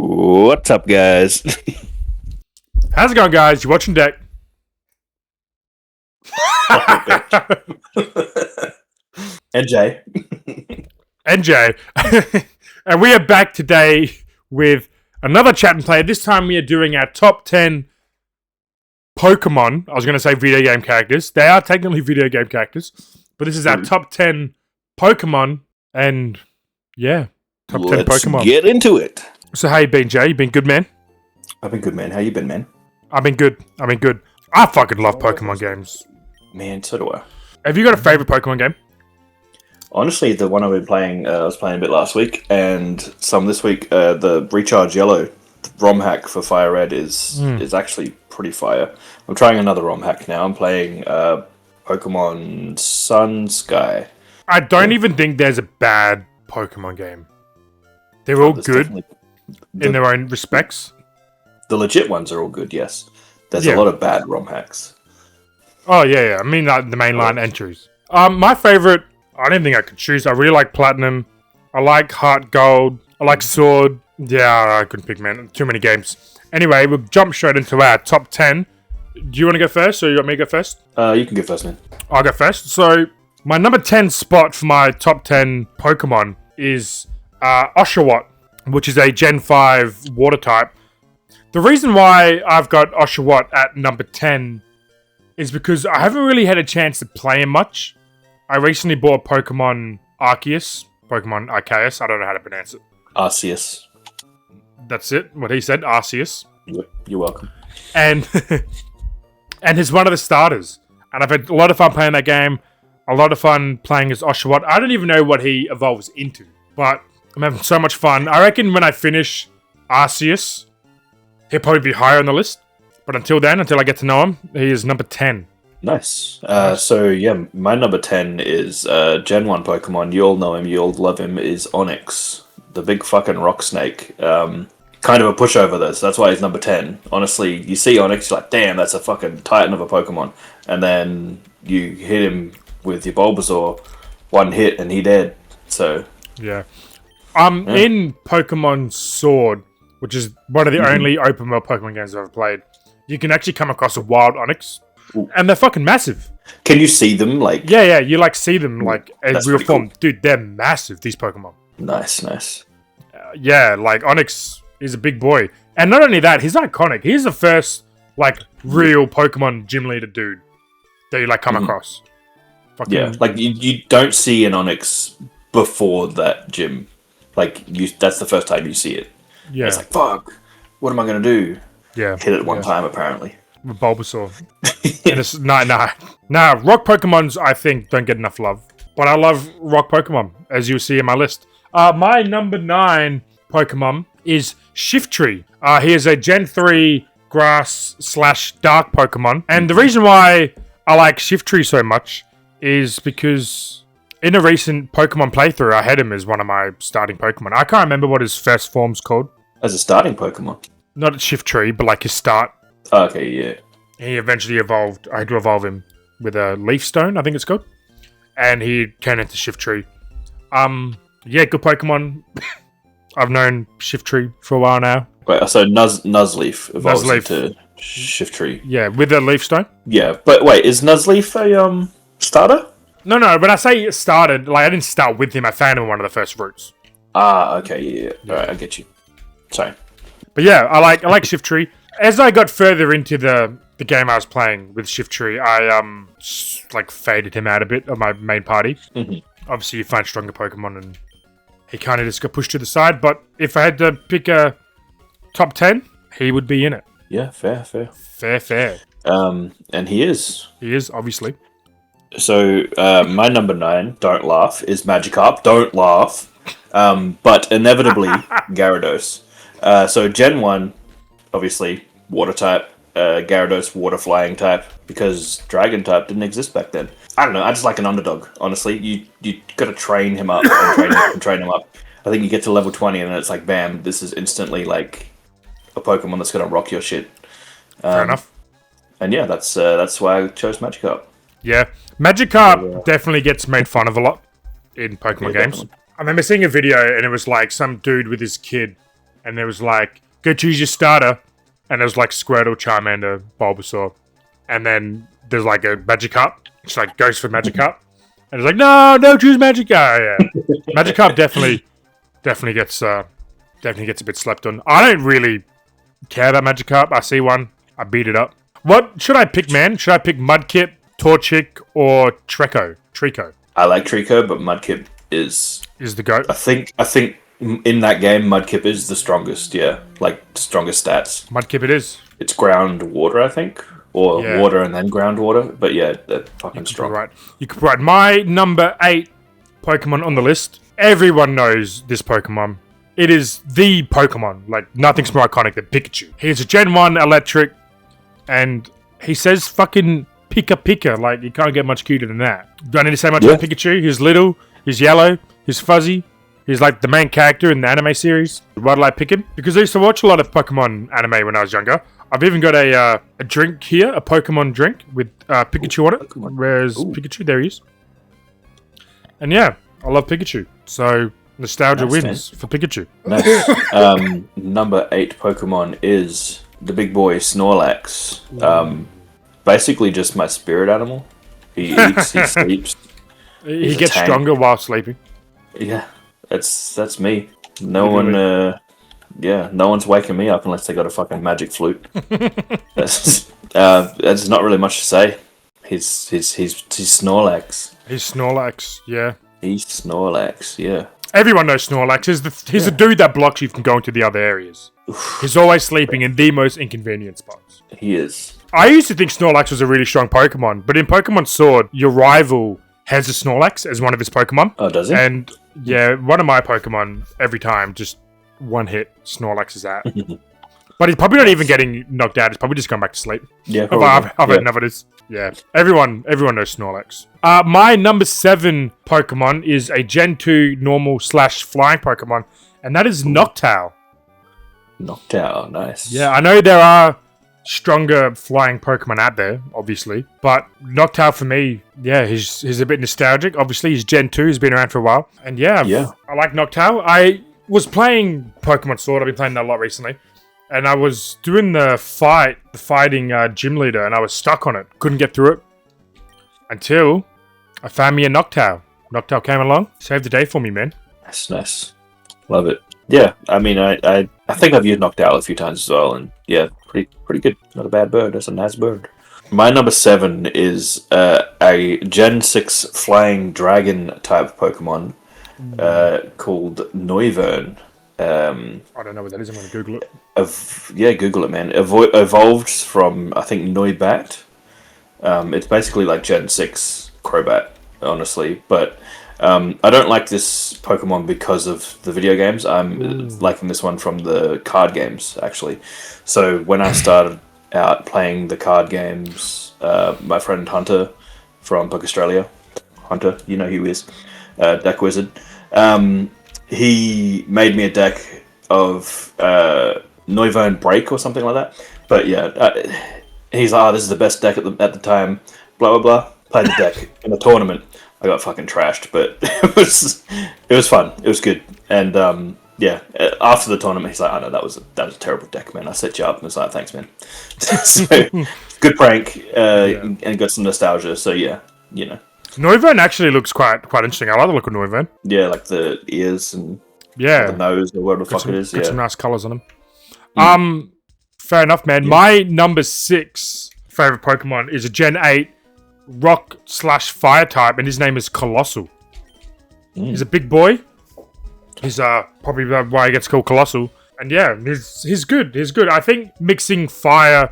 What's up, guys? How's it going, guys? You're watching Deck. And Jay. NJ. And we are back today with another chat and play. This time we are doing our top 10 Pokemon. I was going to say video game characters. They are technically video game characters. But this is our top 10 Pokemon. And yeah, top 10 Pokemon. Let's get into it. So how you been, Jay? You been good, man? I've been good, man. How you been, man? I've been good. I fucking love Pokemon games. Man, so do I. Have you got a favorite Pokemon game? Honestly, the one I've been playing, I was playing a bit last week, and some this week. The Recharge Yellow ROM hack for Fire Red is actually pretty fire. I'm trying another ROM hack now. I'm playing Pokemon Sun Sky. I don't even think there's a bad Pokemon game. They're all good in their own respects. The legit ones are all good, yes. There's a lot of bad ROM hacks. Oh, yeah. I mean, the mainline entries. My favorite, I don't think I could choose. I really like Platinum. I like Heart Gold. I like Sword. Yeah, I couldn't pick, man. Too many games. Anyway, we'll jump straight into our top 10. Do you want to go first, or you want me to go first? You can go first, man. I'll go first. So, my number 10 spot for my top 10 Pokemon is Oshawott, which is a Gen 5 water type. The reason why I've got Oshawott at number 10 is because I haven't really had a chance to play him much. I recently bought Pokemon Arceus. I don't know how to pronounce it. Arceus. That's it, what he said, Arceus. You're welcome. And and he's one of the starters. And I've had a lot of fun playing that game. A lot of fun playing as Oshawott. I don't even know what he evolves into, but I'm having so much fun. I reckon when I finish Arceus, he'll probably be higher on the list. But until I get to know him, he is number 10. Nice. So, yeah, my number 10 is Gen 1 Pokemon. You all know him, you all love him, is Onix. The big fucking rock snake. Kind of a pushover, though, so that's why he's number 10. Honestly, you see Onix, you're like, damn, that's a fucking titan of a Pokemon. And then you hit him with your Bulbasaur, one hit, and he dead. So... Yeah. In Pokemon Sword, which is one of the only open world Pokemon games I've ever played, you can actually come across a wild Onix, and they're fucking massive. Can you see them? Like, yeah, you like see them like in real form, cool. Dude. They're massive. These Pokemon. Nice. Yeah, like Onix is a big boy, and not only that, he's iconic. He's the first like real Pokemon gym leader dude that you like come across. Fucking yeah, like you don't see an Onix before that gym. Like that's the first time you see it. Yeah, it's like fuck. What am I gonna do? Yeah, hit it one time apparently. With Bulbasaur. And it's nah. Rock Pokemons I think don't get enough love, but I love rock Pokemon, as you'll see in my list. My number 9 Pokemon is Shiftry. He is a Gen 3 grass/dark Pokemon, and the reason why I like Shiftry so much is because in a recent Pokemon playthrough, I had him as one of my starting Pokemon. I can't remember what his first form's called. As a starting Pokemon? Not at Shiftry, but like his start. Okay, yeah. He eventually evolved. I had to evolve him with a Leaf Stone, I think it's called. And he turned into Shiftry. Yeah, good Pokemon. I've known Shiftry for a while now. Wait, so Nuzleaf evolves into Shiftry. Yeah, with a Leaf Stone. Yeah, but wait, is Nuzleaf a starter? No, when I say it started, like I didn't start with him, I found him in one of the first routes. Okay, yeah. Alright, I get you. Sorry. But yeah, I like Shiftry. As I got further into the game I was playing with Shiftry, I like faded him out a bit of my main party. Obviously, you find stronger Pokemon, and he kind of just got pushed to the side. But if I had to pick a top 10, he would be in it. Yeah, fair. Fair. And he is. He is, obviously. So, my number 9, don't laugh, is Magikarp. Don't laugh. But inevitably, Gyarados. So, Gen 1, obviously, water type. Gyarados, water flying type. Because Dragon type didn't exist back then. I don't know, I just like an underdog, honestly. You gotta train him up and train him up. I think you get to level 20 and then it's like, bam, this is instantly like a Pokemon that's gonna rock your shit. Fair enough. And yeah, that's why I chose Magikarp. Yeah, Magikarp definitely gets made fun of a lot in Pokemon games. Definitely. I remember seeing a video and it was like some dude with his kid and there was like, go choose your starter, and there was like Squirtle, Charmander, Bulbasaur, and then there's like a Magikarp, which like goes for Magikarp, and it's like, no, don't choose Magikarp. Yeah, Magikarp definitely gets a bit slept on. I don't really care about Magikarp. I see one, I beat it up. What should I pick, man? Should I pick Mudkip, Torchic, or Trico? I like Trico, but Mudkip is the GOAT. I think in that game, Mudkip is the strongest. Yeah, like strongest stats. Mudkip it is. It's ground water, I think, or water and then ground water. But yeah, they're fucking strong. Right. You could be right. My number 8 Pokemon on the list. Everyone knows this Pokemon. It is the Pokemon. Like nothing's more iconic than Pikachu. He's a Gen 1 electric, and he says fucking Pika Pika. Like you can't get much cuter than that. Do I need to say much about Pikachu? He's little. He's yellow. He's fuzzy. He's like the main character in the anime series. Why did I pick him? Because I used to watch a lot of Pokemon anime when I was younger. I've even got a drink here, a Pokemon drink with Pikachu on it. Where's Pikachu? There he is. And yeah, I love Pikachu. So nostalgia wins for Pikachu. Nice. Number 8 Pokemon is the big boy Snorlax. Basically just my spirit animal. He eats, he sleeps. He gets stronger while sleeping. Yeah, that's me. No one, no one's waking me up unless they got a fucking magic flute. That's not really much to say. He's Snorlax. He's Snorlax, yeah. He's Snorlax, yeah. Everyone knows Snorlax. He's the dude that blocks you from going to the other areas. He's always sleeping in the most inconvenient spots. He is. I used to think Snorlax was a really strong Pokemon, but in Pokemon Sword, your rival has a Snorlax as one of his Pokemon. Oh, does he? And yeah, one of my Pokemon, every time, just one hit, Snorlax is out. But he's probably not even getting knocked out. He's probably just going back to sleep. Yeah, I've had enough of this. Yeah, everyone knows Snorlax. My number 7 Pokemon is a Gen 2 normal / flying Pokemon, and that is Noctowl. Noctowl, nice. Yeah, I know there are stronger flying Pokemon out there, obviously, but Noctowl for me, yeah, he's a bit nostalgic. Obviously, he's Gen 2, he's been around for a while, and yeah, I like Noctowl. I was playing Pokemon Sword. I've been playing that a lot recently, and I was doing the fighting gym leader, and I was stuck on it. Couldn't get through it until I found me a Noctowl. Noctowl came along, saved the day for me, man. That's nice. Love it. Yeah, I mean, I think I've used Noctowl a few times as well, and yeah, pretty good. Not a bad bird. That's a nice bird. My number 7 is a Gen 6 flying dragon type Pokemon called Noivern. I don't know what that is. I'm going to Google it. Google it, man. Evolved from, I think, Noibat. It's basically like Gen 6 Crobat, honestly, but I don't like this Pokemon because of the video games. I'm liking this one from the card games, actually. So when I started out playing the card games, my friend Hunter from Australia, Hunter, you know who he is, Deck Wizard, he made me a deck of Noivern Break or something like that. But yeah, he's like, this is the best deck at the time, blah, blah, blah. Played the deck in a tournament. I got fucking trashed, but it was fun. It was good. And after the tournament, he's like, "I know that was a terrible deck, man. I set you up." And I was like, "Thanks, man." So good prank, and got some nostalgia. So yeah, you know. Noivern actually looks quite interesting. I like the look of Noivern. Yeah, like the ears and the nose or whatever the fuck it is. Got some nice colours on them. Fair enough, man. Yeah. My number 6 favorite Pokemon is a Gen 8 rock / fire type, and his name is Colossal. He's a big boy. He's probably why he gets called Colossal. And yeah, he's good. He's good. I think mixing fire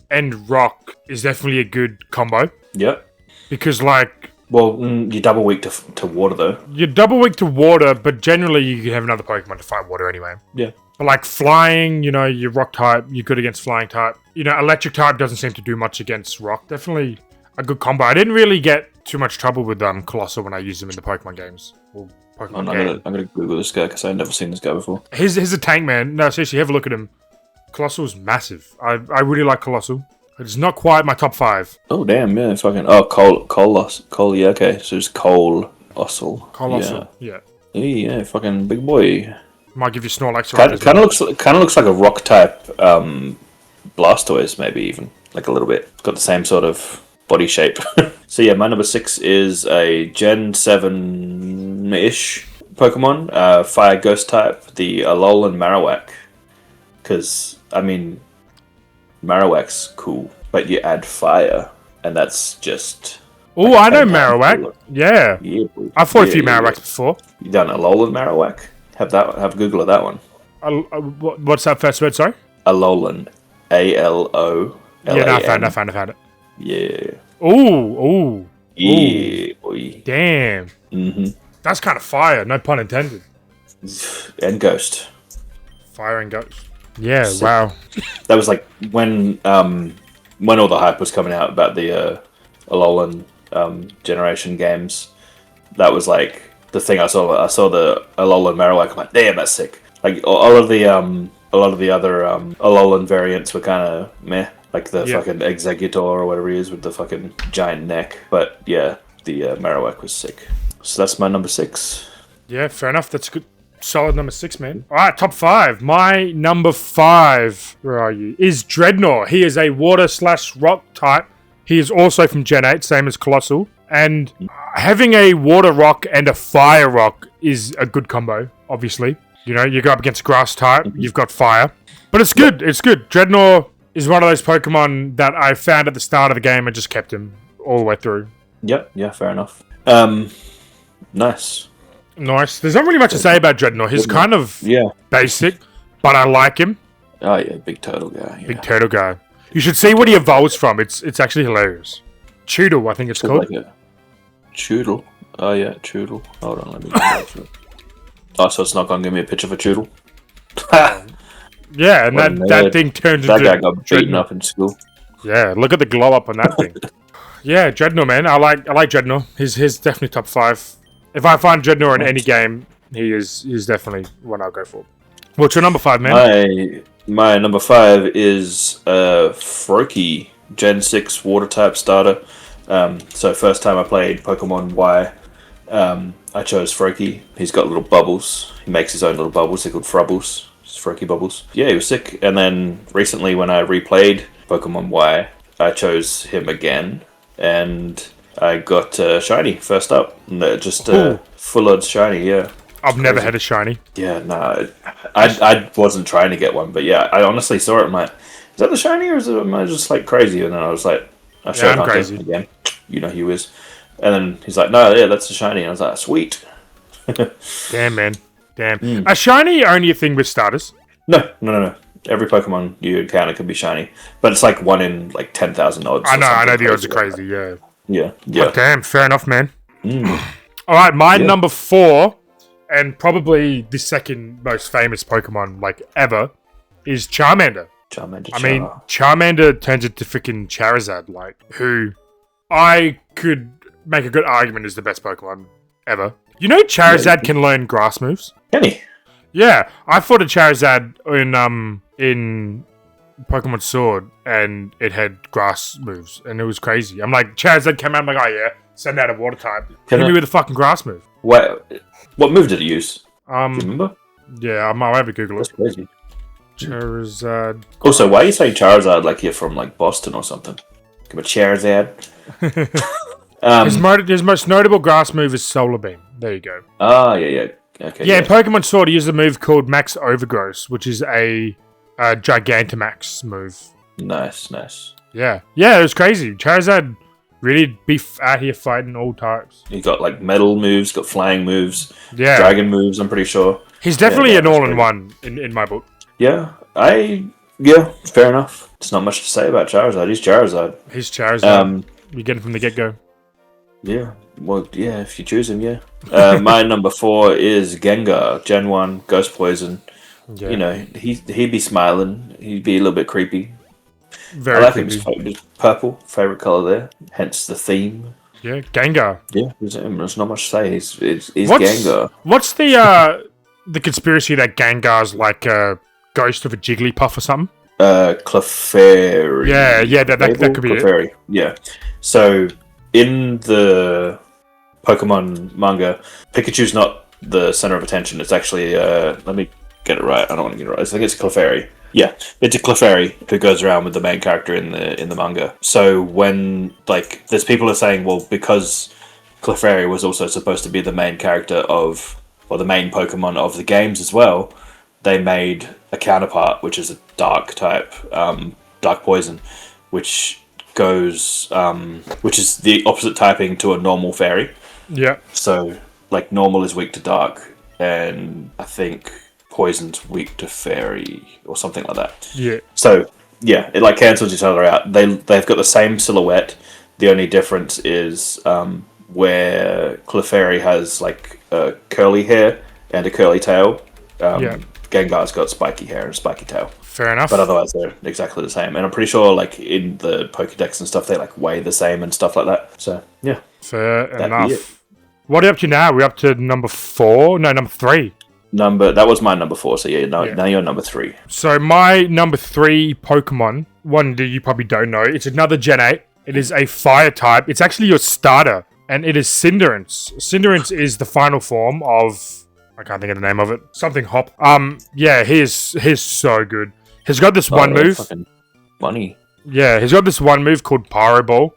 and rock is definitely a good combo. Yep. Because like, well, you're double weak to water though. You're double weak to water, but generally you can have another Pokemon to fight water anyway. Yeah. But like flying, you know, you're rock type, you're good against flying type. You know, electric type doesn't seem to do much against rock. Definitely a good combo. I didn't really get too much trouble with Colossal when I used him in the Pokemon games. Well, I'm gonna Google this guy because I've never seen this guy before. He's a tank, man. No, seriously, have a look at him. Colossal's massive. I really like Colossal. It's not quite my top 5. Oh damn, yeah, fucking Cole, yeah, okay. So it's Colossal. Colossal, yeah. Yeah, fucking big boy. Might give you Snorlax right Kind of looks like a rock type Blastoise, maybe even like a little bit. Got the same sort of body shape. So yeah, my number 6 is a Gen 7-ish Pokemon, Fire Ghost type, the Alolan Marowak. Because I mean, Marowak's cool, but you add fire, and that's just. Oh, I know Marowak. Yeah, Boy. I've fought a few Marowaks before. You done Alolan Marowak? Have a Google of that one. What's that first word? Sorry. Alolan, ALO. Yeah, no, I found it. Yeah. Ooh. Yeah, boy. Damn. That's kind of fire. No pun intended. And Ghost. Fire and Ghost. Yeah. Sick. Wow. That was like when all the hype was coming out about the Alolan generation games. That was like the thing I saw. I saw the Alolan Marowak. I'm like, damn, that's sick. Like a lot of the other Alolan variants were kind of meh. Like the fucking Exeggutor or whatever he is with the fucking giant neck. But yeah, the Marowak was sick. So that's my number 6. Yeah, fair enough. That's good. Solid number 6, man. All right, top 5. My number 5, where are you? Is Dreadnought. He is a water/rock type. He is also from Gen 8, same as Colossal. And having a water rock and a fire rock is a good combo, obviously. You know, you go up against grass type, you've got fire. But it's good. It's good. Dreadnought is one of those Pokemon that I found at the start of the game and just kept him all the way through. Yep, yeah, fair enough. Nice. Nice. There's not really much to say about Dreadnought. He's kind of basic, but I like him. Oh yeah, big turtle guy. Yeah. Big turtle guy. You should see what he evolves from. It's actually hilarious. Choodle, I think it's called. Like a Choodle. Oh yeah, Choodle. Hold on, let me get it. Oh, so it's not gonna give me a picture of a Choodle? Yeah, and that thing turns into... That guy got beaten up in school. Yeah, look at the glow up on that thing. Yeah, Dreadnought, man. I like Dreadnought. He's definitely top 5. If I find Dreadnought in any game, he's definitely one I'll go for. What's your number 5, man? My number 5 is Froakie, Gen 6 water type starter. So first time I played Pokemon Y, I chose Froakie. He's got little bubbles. He makes his own little bubbles. They're called Frubbles. Froakie bubbles. Yeah, he was sick. And then recently when I replayed Pokemon Y, I chose him again. And I got Shiny first up. Just full odds Shiny, yeah. I've never had a Shiny. Yeah, no. I wasn't trying to get one, but yeah, I honestly saw it. I'm like, is that the Shiny or am I just like crazy? And then I was like, I showed Hunter crazy again. You know who he is. And then he's like, no, yeah, that's the Shiny. And I was like, sweet. Damn, man. Damn. A Shiny only a thing with starters? No. Every Pokemon you encounter can be Shiny. But it's like 1 in like 10,000 odds. I know the odds are crazy, yeah. Yeah. Oh, damn, fair enough, man. Alright, my number 4, and probably the second most famous Pokemon like ever, is Charmander. Charmander turns into freaking Charizard, like, who I could make a good argument is the best Pokemon ever. You know Charizard can learn grass moves? Can he? Yeah, I fought a Charizard in Pokemon Sword, and it had grass moves, and it was crazy. I'm like, Charizard came out, I'm like, oh yeah, send out a water type. Hit me with a fucking grass move. What move did it use? Do you remember? Yeah, I'll have to Google it. That's crazy. Charizard. Also, why are you saying Charizard like you're from like Boston or something? Come on, Charizard. His most notable grass move is Solar Beam. There you go. Oh, yeah. Okay. Yeah, in Pokemon Sword, he uses a move called Max Overgrowth, which is a Gigantamax move. Nice. Yeah, it was crazy. Charizard really be out here fighting all types. He got like metal moves, got flying moves, dragon moves, I'm pretty sure. He's definitely an all-in-one in my book. Yeah, fair enough. There's not much to say about Charizard. He's Charizard. You get him from the get-go. Yeah, well, yeah, if you choose him, yeah. My number 4 is Gengar, Gen 1, Ghost Poison. Yeah. You know, he'd be smiling. He'd be a little bit creepy. Very I like creepy. him. He's purple, favourite colour there. Hence the theme. Yeah, Gengar. Yeah, there's not much to say. He's Gengar. What's the conspiracy that Gengar's like a ghost of a Jigglypuff or something? Clefairy. Yeah, that could be Clefairy. It. Yeah. So in the Pokemon manga, Pikachu's not the center of attention. It's actually let me get it right. I don't want to get it right. I think it's Clefairy. Yeah, it's a Clefairy who goes around with the main character in the manga. So when like there's people are saying, well, because Clefairy was also supposed to be the main character of or the main Pokemon of the games as well, they made a counterpart which is a dark type, dark poison, which goes which is the opposite typing to a normal fairy. Yeah. So like normal is weak to dark, and I think poison's weak to fairy or something like that. Yeah. So yeah, it like cancels each other out. They've got the same silhouette. The only difference is where Clefairy has like curly hair and a curly tail. Gengar's got spiky hair and a spiky tail. Fair enough. But otherwise they're exactly the same. And I'm pretty sure like in the Pokédex and stuff they like weigh the same and stuff like that. So yeah. Fair enough. What are you up to now? We're up to number 4? No, number 3. That was my number 4, so now you're number 3. So my number 3 Pokemon, one that you probably don't know, it's another Gen 8. It is a fire type. It's actually your starter, and it is Cinderace. Cinderace is the final form of, I can't think of the name of it, something Hop. Yeah, he's so good. He's got this one move. Funny. Yeah, he's got this one move called Pyro Ball,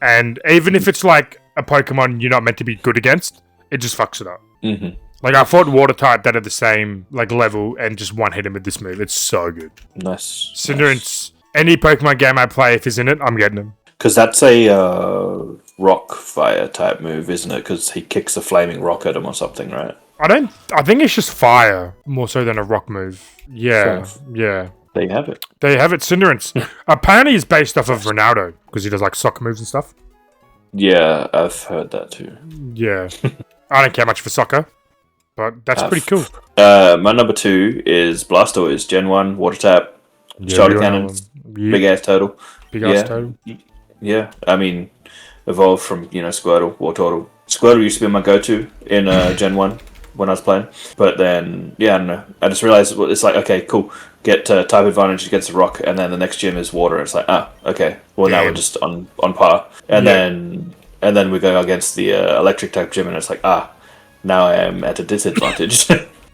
and even if it's like a Pokemon you're not meant to be good against, it just fucks it up. Mm-hmm. Like, I fought Water type that at the same like level and just one hit him with this move. It's so good. Nice. Cinderace, any Pokemon game I play, if he's in it, I'm getting him. Because that's a rock fire type move, isn't it? Because he kicks a flaming rock at him or something, right? I think it's just fire more so than a rock move. Yeah, yeah. There you have it. There you have it, Cinderace. Apparently he's based off of Ronaldo because he does like soccer moves and stuff. Yeah, I've heard that too. Yeah. I don't care much for soccer. But that's pretty cool. My number 2 is Blastoise, Gen 1, Water Tap, Shoulder Cannon, Big Ass Turtle. Big Ass Turtle. Yeah, I mean, evolved from, Squirtle, Wartortle. Squirtle used to be my go-to in Gen 1 when I was playing. But then, yeah, I don't know. I just realized it's like, okay, cool. Get type advantage against the rock, and then the next gym is water. It's like, okay. Well, now we're just on par. And then we go against the electric type gym, and it's like, now I am at a disadvantage.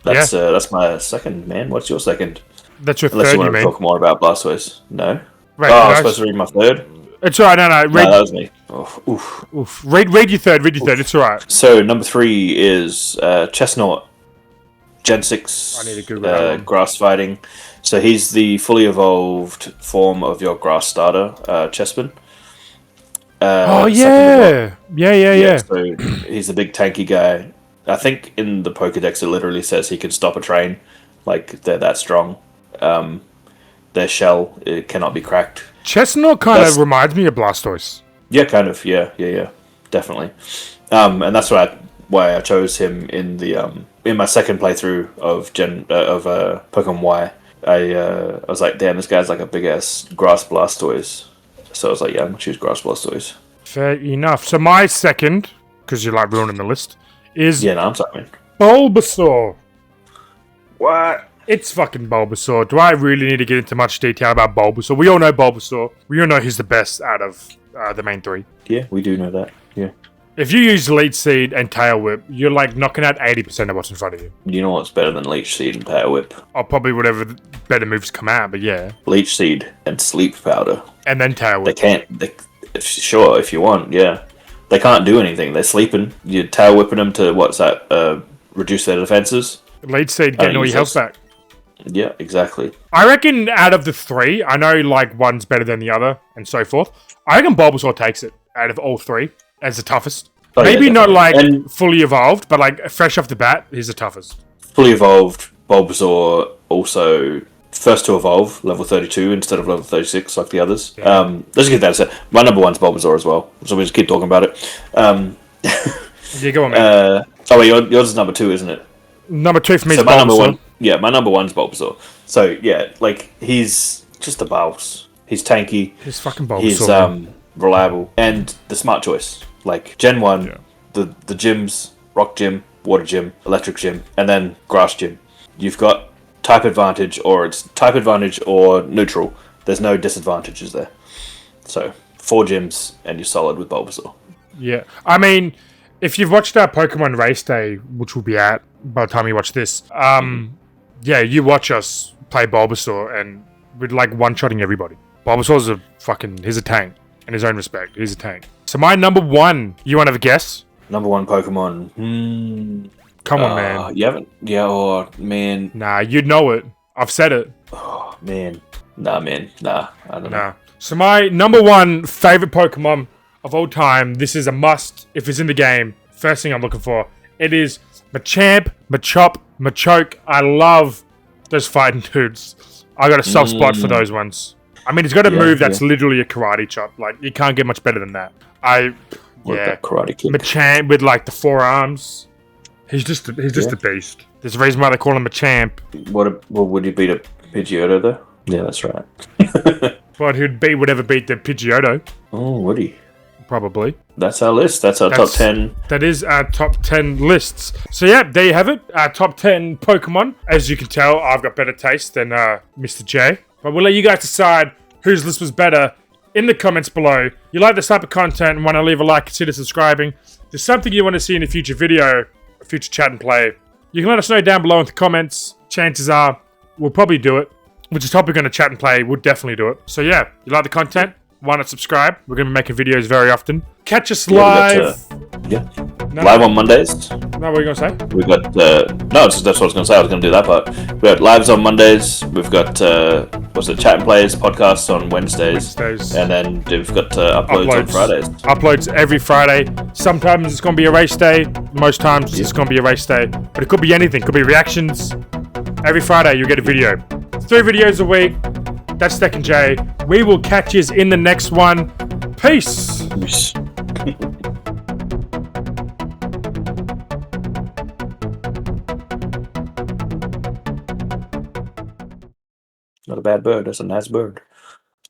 That's my second, man. What's your second? That's your Unless third, you want to talk more about Blastoise. No? Right, I was supposed to read my third? It's alright, no. No, that was me. Oh, oof. Read your third, it's alright. So, number 3 is Chestnut, Gen 6, I need to Google that one. grass fighting. So, he's the fully evolved form of your grass starter, Chespin. Yeah. So, he's a big tanky guy. I think in the Pokédex it literally says he can stop a train. Like, they're that strong. Their shell, it cannot be cracked. Chestnut kind of reminds me of Blastoise. Yeah, kind of. Yeah. Definitely. And that's why I chose him in the in my second playthrough of Pokemon Y. I was like, damn, this guy's like a big ass grass Blastoise. So I was like, yeah, I'm gonna choose grass Blastoise. Fair enough. So my second, because you're like ruining the list, is I'm sorry, man. Bulbasaur. What? It's fucking Bulbasaur. Do I really need to get into much detail about Bulbasaur? We all know Bulbasaur. We all know he's the best out of the main 3. Yeah, we do know that. Yeah. If you use Leech Seed and Tail Whip, you're like knocking out 80% of what's in front of you. You know what's better than Leech Seed and Tail Whip? Or probably whatever better moves come out, but yeah. Leech Seed and Sleep Powder. And then Tail Whip. Sure, if you want, yeah. They can't do anything. They're sleeping. You're Tail Whipping them to, reduce their defenses. Leech Seed getting all your health back. Yeah, exactly. I reckon out of the 3, I know like one's better than the other and so forth. I reckon Bulbasaur takes it out of all 3 as the toughest. Maybe not like fully evolved, but like fresh off the bat, he's the toughest. Fully evolved Bulbasaur also first to evolve, level 32 instead of level 36 like the others. Yeah. Let's get that set. My number 1's Bulbasaur as well, so we just keep talking about it. Yeah, go on, man. Yours is number 2, isn't it? Number 2 for me is my Bulbasaur. Number 1, yeah, my number 1's Bulbasaur. So, yeah, like, he's just a boss. He's tanky. He's fucking Bulbasaur. He's reliable. And the smart choice. Like, Gen 1, the gyms, Rock Gym, Water Gym, Electric Gym, and then Grass Gym. You've got type advantage, or it's type advantage or neutral. There's no disadvantages there. So, 4 gyms, and you're solid with Bulbasaur. Yeah. I mean, if you've watched our Pokemon Race Day, which will be out by the time you watch this, Yeah, you watch us play Bulbasaur and we're like one-shotting everybody. Bulbasaur's he's a tank. In his own respect, he's a tank. So my number 1, you want to have a guess? Number 1 Pokemon. Come on, man. You haven't? Yeah, oh, man. Nah, you'd know it. I've said it. Oh, man. Nah, man. Nah, I don't know. Nah. So my number 1 favorite Pokemon of all time, this is a must if it's in the game. First thing I'm looking for. It is Machamp, Machop, Machoke. I love those fighting dudes. I got a soft spot for those ones. I mean, he's got a move that's literally a karate chop. Like, you can't get much better than that. That karate kick. Machamp with like the 4 arms. He's just a beast. There's a reason why they call him Machamp. What would he beat a Pidgeotto though? Yeah, that's right. But would beat the Pidgeotto. Oh, would he? Probably. That's our list. That's our top 10. That is our top 10 lists. So yeah, there you have it. Our top 10 Pokemon. As you can tell, I've got better taste than Mr. J. But we'll let you guys decide whose list was better in the comments below. You like this type of content and want to leave a like, consider subscribing. If there's something you want to see in a future video, a future chat and play, you can let us know down below in the comments. Chances are, we'll probably do it. Which is topic on a chat and play, we'll definitely do it. So yeah, you like the content? Why not subscribe? We're going to be making videos very often. Catch us live. Live on Mondays. No, what are you going to say? We've got, that's what I was going to say. I was going to do that part. We've got lives on Mondays. We've got, chat and plays, podcasts on Wednesdays. And then we've got uploads on Fridays. Uploads every Friday. Sometimes it's going to be a race day. Most times it's going to be a race day. But it could be anything. It could be reactions. Every Friday you'll get a video. 3 videos a week. That's DEC'N'JAY. We will catch you in the next one. Peace. Not a bad bird. That's a nice bird.